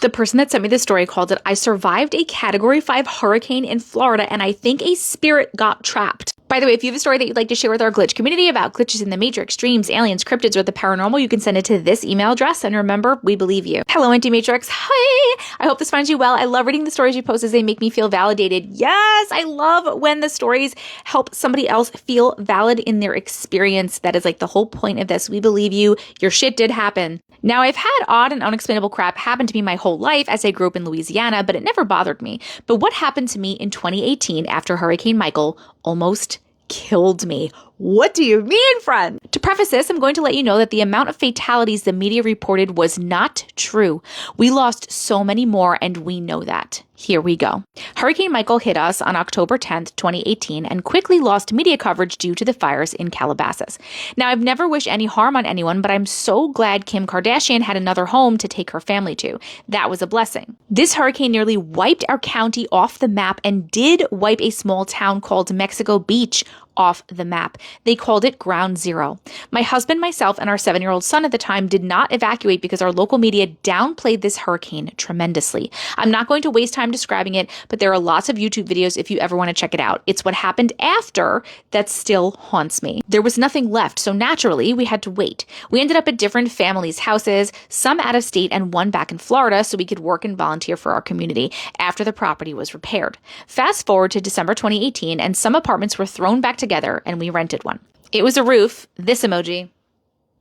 The person that sent me this story called it, "I survived a Category 5 hurricane in Florida and I think a spirit got trapped." By the way, if you have a story that you'd like to share with our glitch community about glitches in the Matrix, dreams, aliens, cryptids, or the paranormal, you can send it to this email address. And remember, we believe you. Hello, Anti-Matrix. Hi! I hope this finds you well. I love reading the stories you post as they make me feel validated. Yes, I love when the stories help somebody else feel valid in their experience. That is like the whole point of this. We believe you. Your shit did happen. Now, I've had odd and unexplainable crap happen to me my whole life as I grew up in Louisiana, but it never bothered me. But what happened to me in 2018 after Hurricane Michael almost killed me? What do you mean, friend? To preface this, I'm going to let you know that the amount of fatalities the media reported was not true. We lost so many more, and we know that. Here we go. Hurricane Michael hit us on October 10th, 2018, and quickly lost media coverage due to the fires in Calabasas. Now, I've never wished any harm on anyone, but I'm so glad Kim Kardashian had another home to take her family to. That was a blessing. This hurricane nearly wiped our county off the map and did wipe a small town called Mexico Beach off the map. They called it Ground Zero. My husband, myself, and our 7-year-old son at the time did not evacuate because our local media downplayed this hurricane tremendously. I'm not going to waste time describing it, but there are lots of YouTube videos if you ever want to check it out. It's what happened after that still haunts me. There was nothing left, so naturally we had to wait. We ended up at different families' houses, some out of state and one back in Florida, so we could work and volunteer for our community after the property was repaired. Fast forward to December 2018, and some apartments were thrown back together and we rented one. It was a roof, this emoji.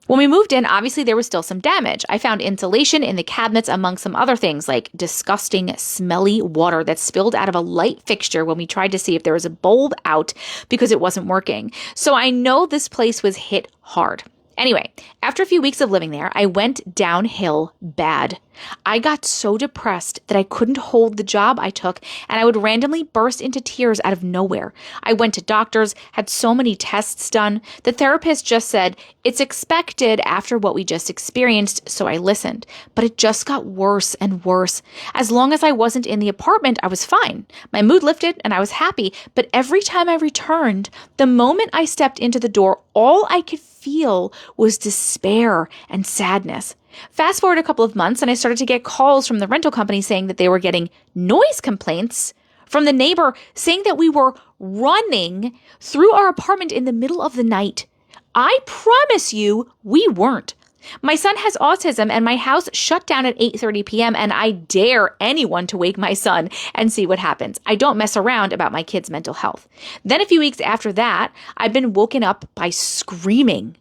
When we moved in, obviously there was still some damage. I found insulation in the cabinets among some other things like disgusting, smelly water that spilled out of a light fixture when we tried to see if there was a bulb out because it wasn't working. So I know this place was hit hard. Anyway, after a few weeks of living there, I went downhill bad. I got so depressed that I couldn't hold the job I took, and I would randomly burst into tears out of nowhere. I went to doctors, had so many tests done. The therapist just said, "It's expected after what we just experienced," so I listened. But it just got worse and worse. As long as I wasn't in the apartment, I was fine. My mood lifted and I was happy, but every time I returned, the moment I stepped into the door, all I could feel was despair and sadness. Fast forward a couple of months and I started to get calls from the rental company saying that they were getting noise complaints from the neighbor saying that we were running through our apartment in the middle of the night. I promise you, we weren't. My son has autism and my house shut down at 8:30 p.m. and I dare anyone to wake my son and see what happens. I don't mess around about my kid's mental health. Then a few weeks after that, I've been woken up by screaming.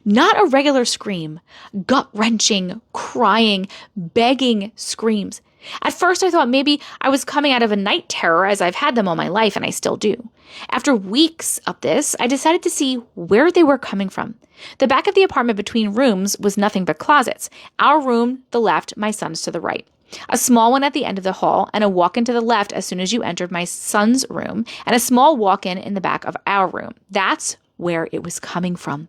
Not a regular scream, gut-wrenching, crying, begging screams. At first, I thought maybe I was coming out of a night terror as I've had them all my life, and I still do. After weeks of this, I decided to see where they were coming from. The back of the apartment between rooms was nothing but closets. Our room, the left, my son's to the right. A small one at the end of the hall, and a walk-in to the left as soon as you entered my son's room, and a small walk-in in the back of our room. That's where it was coming from.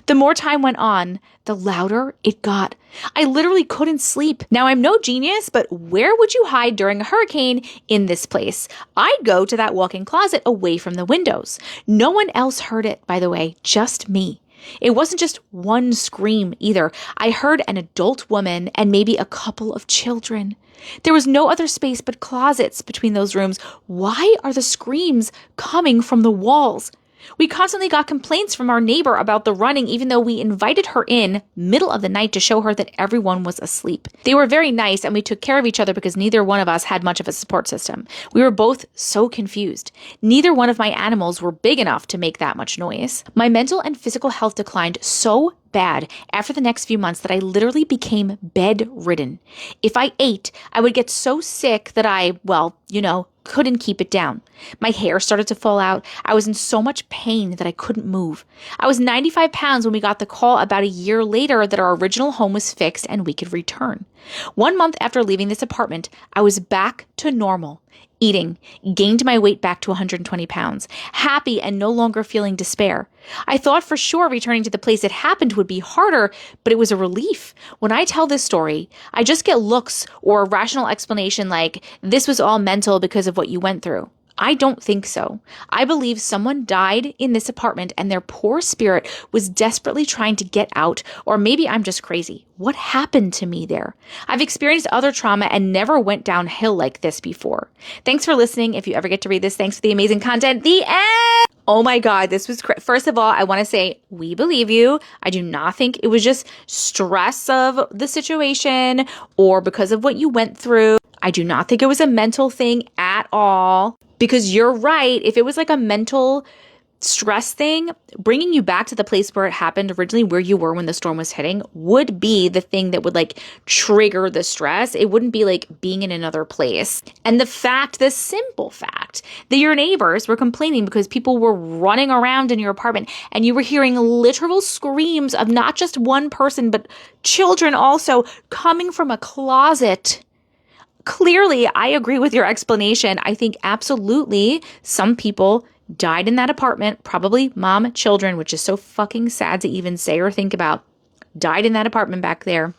The more time went on, the louder it got. I literally couldn't sleep. Now, I'm no genius, but where would you hide during a hurricane in this place? I'd go to that walk-in closet away from the windows. No one else heard it, by the way, just me. It wasn't just one scream either. I heard an adult woman and maybe a couple of children. There was no other space but closets between those rooms. Why are the screams coming from the walls? We constantly got complaints from our neighbor about the running, even though we invited her in middle of the night to show her that everyone was asleep. They were very nice and we took care of each other because neither one of us had much of a support system. We were both so confused. Neither one of my animals were big enough to make that much noise. My mental and physical health declined so bad after the next few months that I literally became bedridden. If I ate, I would get so sick that I, couldn't keep it down. My hair started to fall out. I was in so much pain that I couldn't move. I was 95 pounds when we got the call about a year later that our original home was fixed and we could return. 1 month after leaving this apartment, I was back to normal. Eating, gained my weight back to 120 pounds, happy and no longer feeling despair. I thought for sure returning to the place it happened would be harder, but it was a relief. When I tell this story, I just get looks or a rational explanation like, this was all mental because of what you went through. I don't think so. I believe someone died in this apartment and their poor spirit was desperately trying to get out, or maybe I'm just crazy. What happened to me there? I've experienced other trauma and never went downhill like this before. Thanks for listening. If you ever get to read this, thanks for the amazing content. The end! Oh my God, this was first of all, I want to say we believe you. I do not think it was just stress of the situation or because of what you went through. I do not think it was a mental thing at all. Because you're right, if it was like a mental stress thing, bringing you back to the place where it happened originally, where you were when the storm was hitting, would be the thing that would like trigger the stress. It wouldn't be like being in another place. And the simple fact that your neighbors were complaining because people were running around in your apartment and you were hearing literal screams of not just one person, but children also coming from a closet. Clearly, I agree with your explanation. I think absolutely some people died in that apartment, probably mom, children, which is so fucking sad to even say or think about, died in that apartment back there.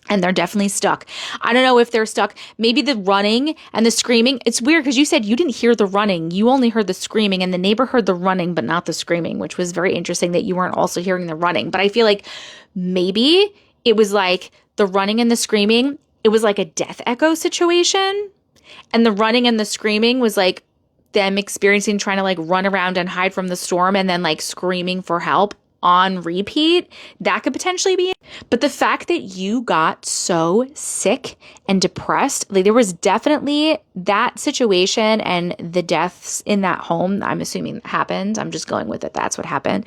And they're definitely stuck. I don't know if they're stuck. Maybe the running and the screaming. It's weird because you said you didn't hear the running. You only heard the screaming, and the neighbor heard the running, but not the screaming, which was very interesting that you weren't also hearing the running. But I feel like maybe it was like the running and the screaming. It was like a death echo situation. And the running and the screaming was like them experiencing trying to like run around and hide from the storm and then like screaming for help on repeat. That could potentially be it. But the fact that you got so sick and depressed, like there was definitely that situation and the deaths in that home, I'm assuming happened. I'm just going with it. That's what happened.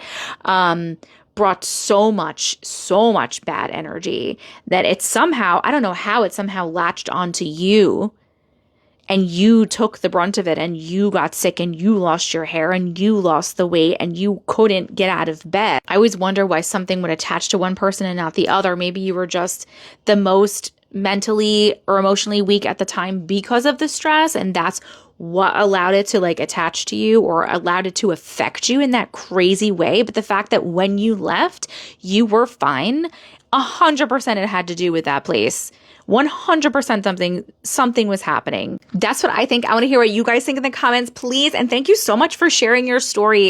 Brought so much bad energy that it somehow, I don't know how it somehow latched onto you and you took the brunt of it and you got sick and you lost your hair and you lost the weight and you couldn't get out of bed. I always wonder why something would attach to one person and not the other. Maybe you were just the most mentally or emotionally weak at the time because of the stress, and that's what allowed it to like attach to you or allowed it to affect you in that crazy way. But the fact that when you left, you were fine, 100% it had to do with that place. 100% something was happening. That's what I think. I want to hear what you guys think in the comments, please. And thank you so much for sharing your story.